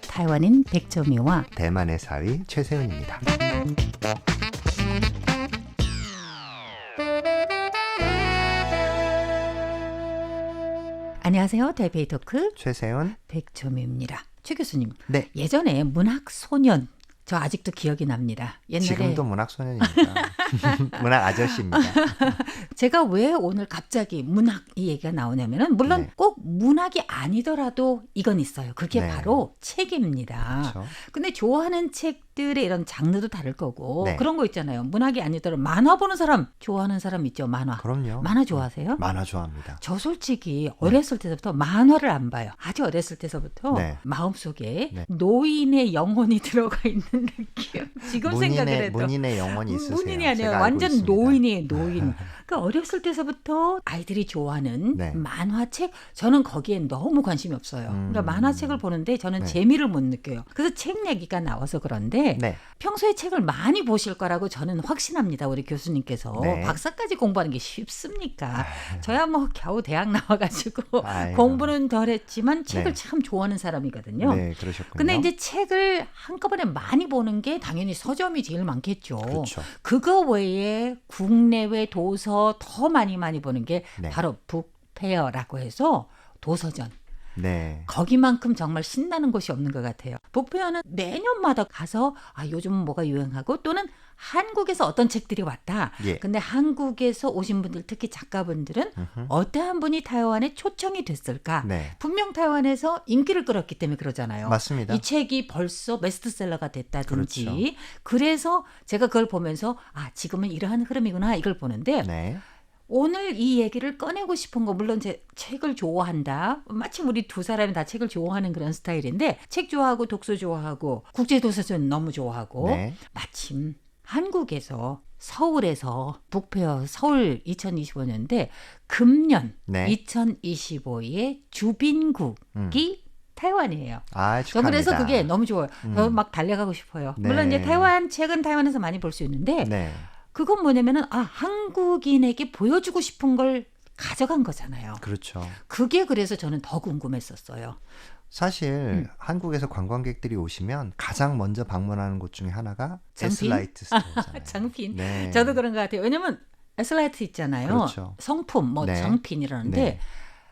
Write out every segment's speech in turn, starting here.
타이완인 백조미와 대만의 사위 최세은입니다. 안녕하세요. 타이페이 토크 최세은. 백조미입니다. 최 교수님, 네. 예전에 문학소년 저 아직도 기억이 납니다. 옛날에 지금도 문학소년입니다. 문학 아저씨입니다. 제가 왜 오늘 갑자기 문학 이 얘기가 나오냐면은 물론 네. 꼭 문학이 아니더라도 이건 있어요. 그게 네. 바로 책입니다. 그렇죠. 근데 좋아하는 책들의 이런 장르도 다를 거고 네. 그런 거 있잖아요. 문학이 아니더라도 만화 보는 사람 좋아하는 사람 있죠. 만화. 그럼요. 만화 좋아하세요? 만화 좋아합니다. 저 솔직히 어렸을 때부터 만화를 안 봐요. 아주 어렸을 때서부터 네. 마음속에 네. 노인의 영혼이 들어가 있는 느낌. 지금 생각을 해도. 문인의 영혼이 있으세요. 문인이 아니에요. 제가 알고 완전 있습니다. 노인이에요. 노인. 그러니까 어렸을 때서부터 아이들이 좋아하는 네. 만화책 저는 거기에 너무 관심이 없어요. 그러니까 만화책을 보는데 저는 네. 재미를 못 느껴요. 그래서 책 얘기가 나와서 그런데 네. 평소에 책을 많이 보실 거라고 저는 확신합니다. 우리 교수님께서. 네. 박사까지 공부하는 게 쉽습니까? 저야 뭐 겨우 대학 나와가지고 아이고. 공부는 덜 했지만 책을 네. 참 좋아하는 사람이거든요. 네, 그러셨군요. 근데 이제 책을 한꺼번에 많이 보는 게 당연히 서점이 제일 많겠죠. 그렇죠. 그거 외에 국내외 도서 더 많이 보는 게 네. 바로 북페어라고 해서 도서전. 네. 거기만큼 정말 신나는 곳이 없는 것 같아요. 북페어는 매년마다 가서 요즘 뭐가 유행하고 또는 한국에서 어떤 책들이 왔다. 예. 근데 한국에서 오신 분들 특히 작가분들은 어떠한 분이 타이완에 초청이 됐을까? 네. 분명 타이완에서 인기를 끌었기 때문에 그러잖아요. 맞습니다. 이 책이 벌써 베스트셀러가 됐다든지. 그렇죠. 그래서 제가 그걸 보면서 지금은 이러한 흐름이구나 이걸 보는데 네. 오늘 이 얘기를 꺼내고 싶은 거 물론 제 책을 좋아한다. 마침 우리 두 사람이 다 책을 좋아하는 그런 스타일인데 책 좋아하고 독서 좋아하고 국제도서전 너무 좋아하고 네. 마침 한국에서 서울에서 북페어 서울 2025년인데 금년 네. 2025의 주빈국이 타이완이에요. 아, 저 축하합니다. 그래서 그게 너무 좋아요. 저 막 달려가고 싶어요. 네. 물론 이제 타이완 책은 타이완에서 많이 볼 수 있는데 네. 그건 뭐냐면은 한국인에게 보여주고 싶은 걸 가져간 거잖아요. 그렇죠. 그게 그래서 저는 더 궁금했었어요. 사실 한국에서 관광객들이 오시면 가장 먼저 방문하는 곳 중에 하나가 장핀? 에슬라이트 스토어잖아요. 장핀. 네. 저도 그런 것 같아요. 왜냐면 에슬라이트 있잖아요. 그렇죠. 성품 뭐 네. 장핀이라는데 네.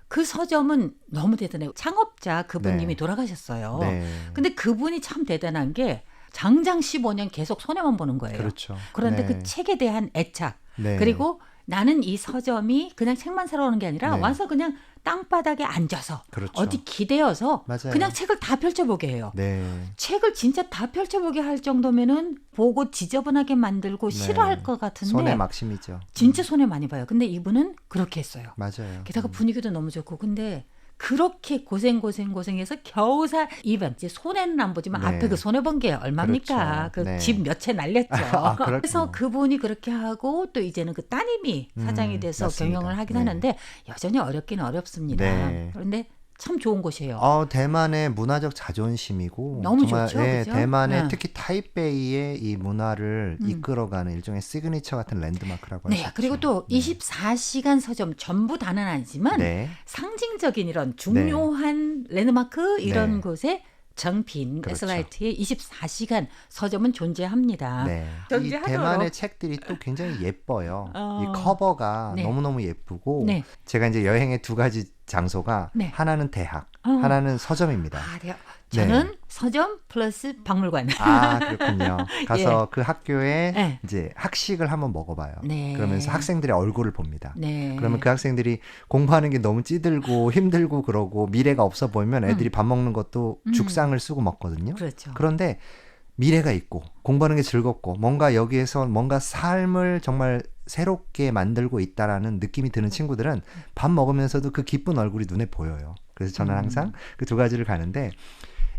그 서점은 너무 대단해요. 창업자 그분님이 네. 돌아가셨어요. 네. 근데 그분이 참 대단한 게 장장 15년 계속 손해만 보는 거예요. 그렇죠. 그런데 네. 그 책에 대한 애착 네. 그리고 나는 이 서점이 그냥 책만 사러 오는 게 아니라 네. 와서 그냥 땅바닥에 앉아서 그렇죠. 어디 기대어서 맞아요. 그냥 책을 다 펼쳐보게 해요. 네. 책을 진짜 다 펼쳐보게 할 정도면은 보고 지저분하게 만들고 네. 싫어할 것 같은데 손해 막심이죠. 진짜 손해 많이 봐요. 근데 이분은 그렇게 했어요. 맞아요. 게다가 분위기도 너무 좋고 근데 그렇게 고생해서 겨우 이번 손해는 안 보지만 네. 앞에 그 손해 본 게 얼마입니까? 그렇죠. 네. 그 집 몇 채 날렸죠. 그렇군요. 그래서 그분이 그렇게 하고 또 이제는 그 따님이 사장이 돼서 맞습니다. 경영을 하긴 네. 하는데 여전히 어렵긴 어렵습니다. 네. 그런데 참 좋은 곳이에요. 대만의 문화적 자존심이고 너무 정말 좋죠, 예, 그죠? 대만의 네. 특히 타이베이의 이 문화를 이끌어가는 일종의 시그니처 같은 랜드마크라고 할 수 네, 있죠. 그리고 또 24시간 서점 전부 다는 아니지만 네. 상징적인 이런 중요한 랜드마크 이런 네. 곳에 정핀 그렇죠. 에슬라이트의 24시간 서점은 존재합니다. 네. 이 존재하도록. 대만의 책들이 또 굉장히 예뻐요. 이 커버가 네. 너무너무 예쁘고 네. 제가 이제 여행의 두 가지 장소가 네. 하나는 대학, 하나는 서점입니다. 네. 저는 네. 서점 플러스 박물관. 그렇군요. 가서 그 학교에 네. 이제 학식을 한번 먹어봐요. 네. 그러면서 학생들의 얼굴을 봅니다. 네. 그러면 그 학생들이 공부하는 게 너무 찌들고 힘들고 그러고 미래가 없어 보이면 애들이 밥 먹는 것도 죽상을 쓰고 먹거든요. 그렇죠. 그런데 미래가 있고 공부하는 게 즐겁고 뭔가 여기에서 뭔가 삶을 정말 새롭게 만들고 있다라는 느낌이 드는 친구들은 밥 먹으면서도 그 기쁜 얼굴이 눈에 보여요. 그래서 저는 항상 그 두 가지를 가는데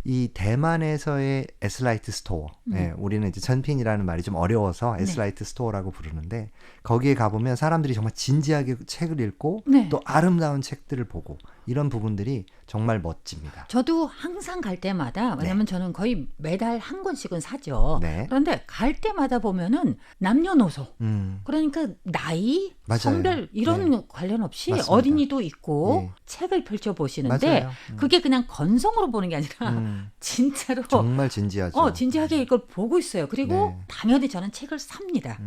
이 대만에서의 에슬라이트 스토어, 예, 우리는 이제 전핀이라는 말이 좀 어려워서 에슬라이트 스토어라고 부르는데 거기에 가보면 사람들이 정말 진지하게 책을 읽고 네. 또 아름다운 책들을 보고 이런 부분들이 정말 멋집니다. 저도 항상 갈 때마다 왜냐면 저는 거의 매달 한 권씩은 사죠. 네. 그런데 갈 때마다 보면은 남녀노소 그러니까 나이, 맞아요. 성별 이런 네. 관련 없이 맞습니다. 어린이도 있고 네. 책을 펼쳐보시는데 맞아요. 그게 그냥 건성으로 보는 게 아니라 진짜로 정말 진지하죠. 진지하게 이걸 보고 있어요. 그리고 네. 당연히 저는 책을 삽니다.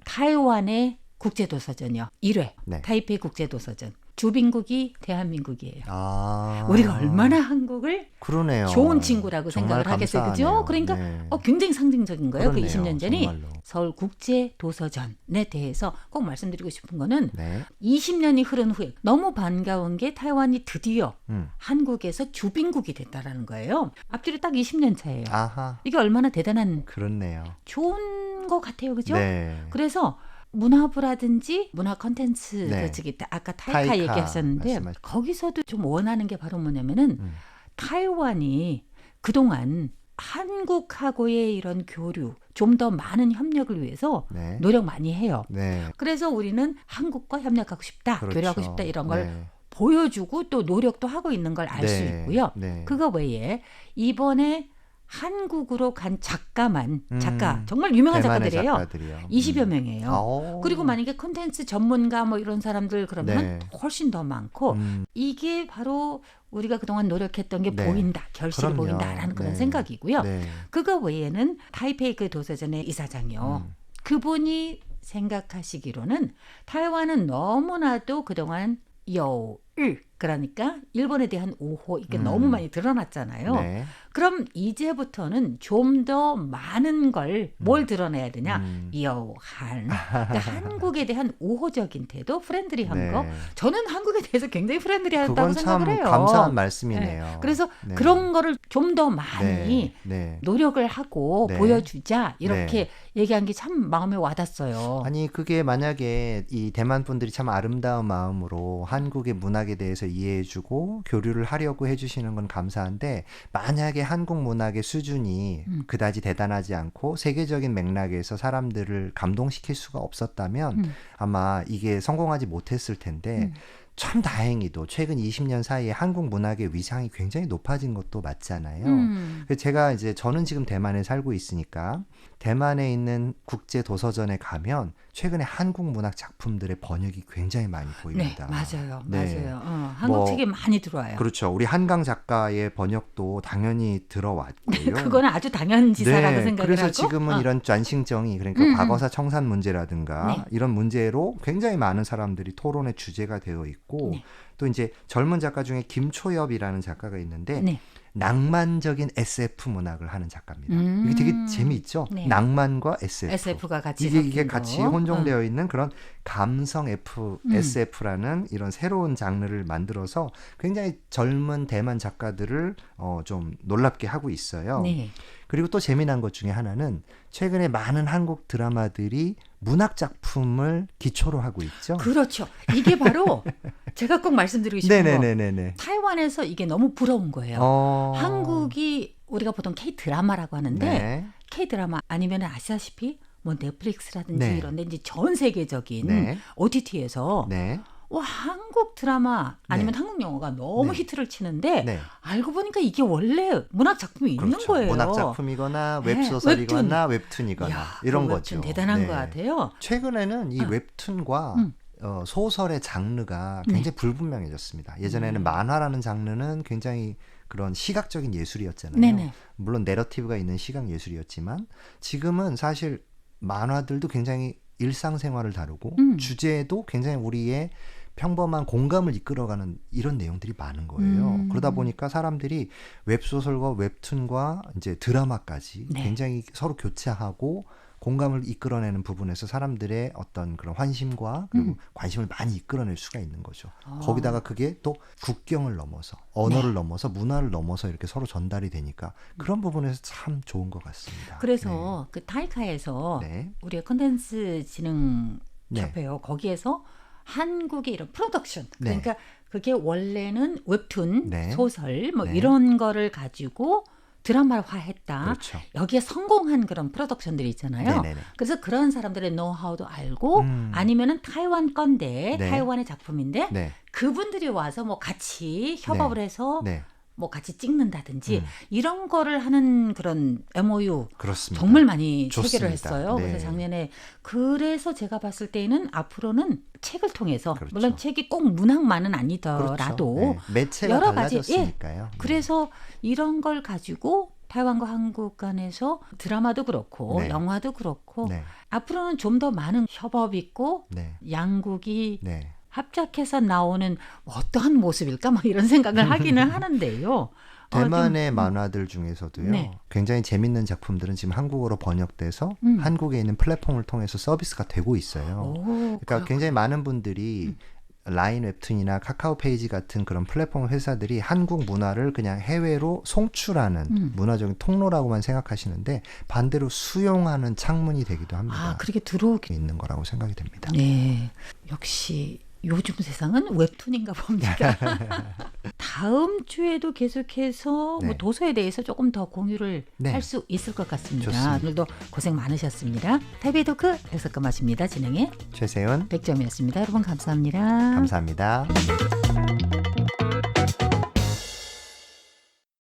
타이완의 국제도서전이요. 1회 네. 타이페이 국제도서전. 주빈국이 대한민국이에요. 아. 우리가 얼마나 한국을 그러네요. 좋은 친구라고 정말 생각을 하겠어요. 그죠? 감사하네요. 그러니까 네. 굉장히 상징적인 거예요. 그러네요. 그 20년 전이. 정말로. 서울 국제도서전에 대해서 꼭 말씀드리고 싶은 거는 네. 20년이 흐른 후에 너무 반가운 게 타이완이 드디어 음. 한국에서 주빈국이 됐다라는 거예요. 앞뒤로 딱 20년 차예요. 아하. 이게 얼마나 대단한 그렇네요. 좋은 것 같아요. 그죠? 네. 그래서 문화부라든지 문화 콘텐츠 네. 저기 아까 타이카 타이카 얘기하셨는데 말씀하셨- 거기서도 좀 원하는 게 바로 뭐냐면은 타이완이 그동안 한국하고의 이런 교류 좀 더 많은 협력을 위해서 네. 노력 많이 해요. 네. 그래서 우리는 한국과 협력하고 싶다, 그렇죠. 교류하고 싶다 이런 걸 네. 보여주고 또 노력도 하고 있는 걸 알 수 네. 있고요. 네. 그거 외에 이번에 한국으로 간 작가만 작가 정말 유명한 대만의 작가들이에요. 작가들이요. 20여 명이에요. 아오. 그리고 만약에 콘텐츠 전문가 뭐 이런 사람들 그러면 네. 훨씬 더 많고 이게 바로 우리가 그동안 노력했던 게 네. 보인다, 결실이 그럼요. 보인다라는 그런 네. 생각이고요. 네. 그거 외에는 타이페이 그 도서전의 이사장이요. 그분이 생각하시기로는 타이완은 너무나도 그동안 여일 그러니까 일본에 대한 오호 이게 너무 많이 드러났잖아요. 네. 그럼 이제부터는 좀 더 많은 걸 뭘 드러내야 되냐? 여한 그러니까 한국에 대한 우호적인 태도, 프렌들리한 네. 거. 저는 한국에 대해서 굉장히 프렌들리하다고 그건 참 생각을 해요. 감사한 말씀이네요. 네. 그래서 네. 그런 거를 좀 더 많이 네. 네. 노력을 하고 네. 보여주자 이렇게 네. 얘기한 게 참 마음에 와닿았어요. 아니 그게 만약에 이 대만 분들이 참 아름다운 마음으로 한국의 문학에 대해서 이해해주고 교류를 하려고 해주시는 건 감사한데 만약에 한국 문학의 수준이 그다지 대단하지 않고 세계적인 맥락에서 사람들을 감동시킬 수가 없었다면 아마 이게 성공하지 못했을 텐데 참 다행히도 최근 20년 사이에 한국 문학의 위상이 굉장히 높아진 것도 맞잖아요. 그래서 제가 이제 저는 지금 대만에 살고 있으니까 대만에 있는 국제 도서전에 가면 최근에 한국 문학 작품들의 번역이 굉장히 많이 네, 보입니다. 맞아요. 네. 맞아요. 한국 뭐, 책이 많이 들어와요. 그렇죠. 우리 한강 작가의 번역도 당연히 들어왔고요. 그거는 아주 당연지사라고 생각을 그래서 하고. 지금은 이런 짠싱정이 그러니까 과거사 청산 문제라든가 네. 이런 문제로 굉장히 많은 사람들이 토론의 주제가 되어 있고 네. 또 이제 젊은 작가 중에 김초엽이라는 작가가 있는데 네. 낭만적인 SF 문학을 하는 작가입니다. 이게 되게 재미있죠. 네. 낭만과 SF. SF가 같이 이게 섞인 같이 거. 혼종되어 있는 그런 감성 SF라는 이런 새로운 장르를 만들어서 굉장히 젊은 대만 작가들을 좀 놀랍게 하고 있어요. 네. 그리고 또 재미난 것 중에 하나는 최근에 많은 한국 드라마들이 문학 작품을 기초로 하고 있죠. 그렇죠. 이게 바로 제가 꼭 말씀드리고 싶은 거. 네네네네. 타이완에서 이게 너무 부러운 거예요. 한국이 우리가 보통 K-드라마라고 하는데 네. K-드라마 아니면 아시다시피 뭐 넷플릭스라든지 네. 이런 데 이제 전 세계적인 네. OTT에서 네. 와, 한국 드라마 아니면 네. 한국 영화가 너무 네. 히트를 치는데 네. 알고 보니까 이게 원래 문학 작품이 있는 그렇죠. 거예요. 문학 작품이거나 네, 웹소설이거나 웹툰이거나 이야, 이런 그 거죠. 웹툰 대단한 네. 것 같아요. 최근에는 이 웹툰과 소설의 장르가 네. 굉장히 불분명해졌습니다. 예전에는 만화라는 장르는 굉장히 그런 시각적인 예술이었잖아요. 네네. 물론 내러티브가 있는 시각 예술이었지만 지금은 사실 만화들도 굉장히 일상생활을 다루고 주제도 굉장히 우리의 평범한 공감을 이끌어가는 이런 내용들이 많은 거예요. 그러다 보니까 사람들이 웹소설과 웹툰과 이제 드라마까지 네. 굉장히 서로 교차하고 공감을 이끌어내는 부분에서 사람들의 어떤 그런 환심과 그리고 관심을 많이 이끌어낼 수가 있는 거죠. 거기다가 그게 또 국경을 넘어서 언어를 넘어서 문화를 넘어서 이렇게 서로 전달이 되니까 그런 부분에서 참 좋은 것 같습니다. 그래서 그 타이카에서 네. 우리가 콘텐츠 진흥 네. 협회요. 거기에서 한국의 이런 프로덕션 네. 그러니까 그게 원래는 웹툰, 네. 소설 뭐 네. 이런 거를 가지고 드라마화했다. 그렇죠. 여기에 성공한 그런 프로덕션들이 있잖아요. 네네네. 그래서 그런 사람들의 노하우도 알고 아니면은 타이완 건데 네. 타이완의 작품인데 네. 그분들이 와서 뭐 같이 협업을 해서 네. 뭐 같이 찍는다든지 음. 이런 거를 하는 그런 MOU 그렇습니다. 정말 많이 좋습니다. 체결을 했어요. 네. 그래서 작년에 그래서 제가 봤을 때는 앞으로는 책을 통해서 그렇죠. 물론 책이 꼭 문학만은 아니더라도 그렇죠. 네. 매체가 여러 가지, 달라졌으니까요. 네. 그래서 이런 걸 가지고 타이완과 한국 간에서 드라마도 그렇고 네. 영화도 그렇고 네. 앞으로는 좀 더 많은 협업 있고 네. 양국이 네. 합작해서 나오는 어떠한 모습일까 막 이런 생각을 하기는 하는데요. 대만의 만화들 중에서도요. 네. 굉장히 재밌는 작품들은 지금 한국어로 번역돼서 한국에 있는 플랫폼을 통해서 서비스가 되고 있어요. 그러니까 굉장히 많은 분들이 라인 웹툰이나 카카오 페이지 같은 그런 플랫폼 회사들이 한국 문화를 그냥 해외로 송출하는 문화적인 통로라고만 생각하시는데 반대로 수용하는 창문이 되기도 합니다. 그렇게 들어오기 있는 거라고 생각이 됩니다. 네, 역시 요즘 세상은 웹툰인가 봅니다. 다음 주에도 계속해서 네. 뭐 도서에 대해서 조금 더 공유를 네. 할 수 있을 것 같습니다. 좋습니다. 오늘도 고생 많으셨습니다. 타이베이 토크 백석금마십니다. 진행의 최세훈 백점이었습니다. 여러분 감사합니다. 감사합니다.